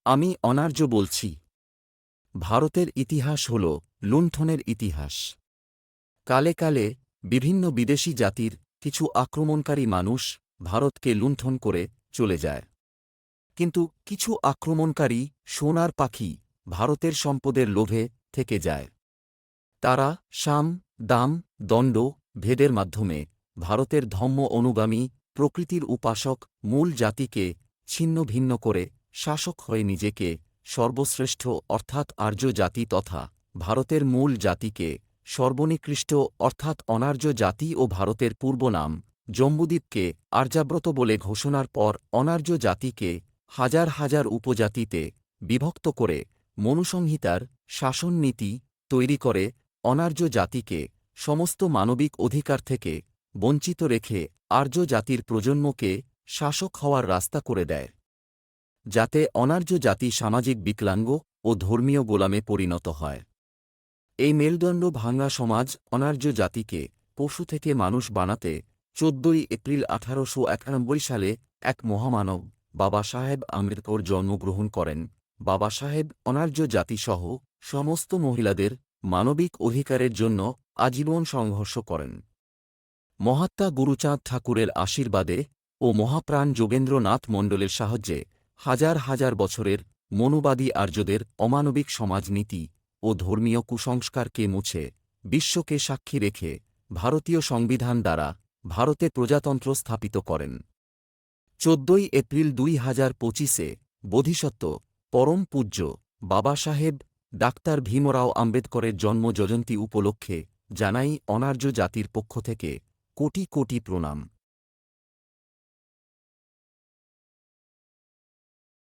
আমি অনার্য বলছি। ভারতের ইতিহাস হল লুণ্ঠনের ইতিহাস। কালে কালে বিভিন্ন বিদেশী জাতির কিছু আক্রমণকারী মানুষ ভারতকে লুণ্ঠন করে চলে যায়। কিন্তু কিছু আক্রমণকারী সোনার পাখি ভারতের সম্পদের লোভে থেকে যায়। তারা সাম, দাম, দণ্ড, ভেদের মাধ্যমে ভারতের ধম্ম অনুগামী প্রকৃতির উপাসক মূল জাতিকে ছিন্ন ভিন্ন করে শাসক হয়ে নিজেকে সর্বশ্রেষ্ঠ অর্থাৎ আর্য জাতি তথা ভারতের মূল জাতিকে সর্বনিকৃষ্ট অর্থাৎ অনার্য জাতি ও ভারতের পূর্ব নাম জম্বুদ্বীপকে আর্যাব্রত বলে ঘোষণার পর অনার্য জাতিকে হাজার হাজার উপজাতিতে বিভক্ত করে মনুসংহিতার শাসননীতি তৈরি করে অনার্য জাতিকে সমস্ত মানবিক অধিকার থেকে বঞ্চিত রেখে আর্য জাতির প্রজন্মকে শাসক হওয়ার রাস্তা করে দেয়, যাতে অনার্য জাতি সামাজিক বিকলাঙ্গ ও ধর্মীয় গোলামে পরিণত হয়। এই মেরুদণ্ড ভাঙা সমাজ অনার্য জাতিকে পশু থেকে মানুষ বানাতে ১৪ই এপ্রিল ১৮৯১ সালে এক মহামানব বাবা সাহেব আম্বেদকর জন্মগ্রহণ করেন। বাবা সাহেব অনার্য জাতিসহ সমস্ত মহিলাদের মানবিক অধিকারের জন্য আজীবন সংঘর্ষ করেন। মহাত্মা গুরুচাঁদ ঠাকুরের আশীর্বাদে ও মহাপ্রাণ যোগেন্দ্রনাথ মণ্ডলের সাহায্যে হাজার হাজার বছরের মনুবাদী আর্যদের অমানবিক সমাজনীতি ও ধর্মীয় কুসংস্কারকে মুছে বিশ্বকে সাক্ষী রেখে ভারতীয় সংবিধান দ্বারা ভারতে প্রজাতন্ত্র স্থাপিত করেন। ১৪ই এপ্রিল ২০২৫-এ বোধিসত্ত্ব পরম পূজ্য বাবা সাহেব ডাক্তার ভীমরাও আম্বেদকরের জন্মজয়ন্তী উপলক্ষে জানাই অনার্য জাতির পক্ষ থেকে কোটি কোটি প্রণাম।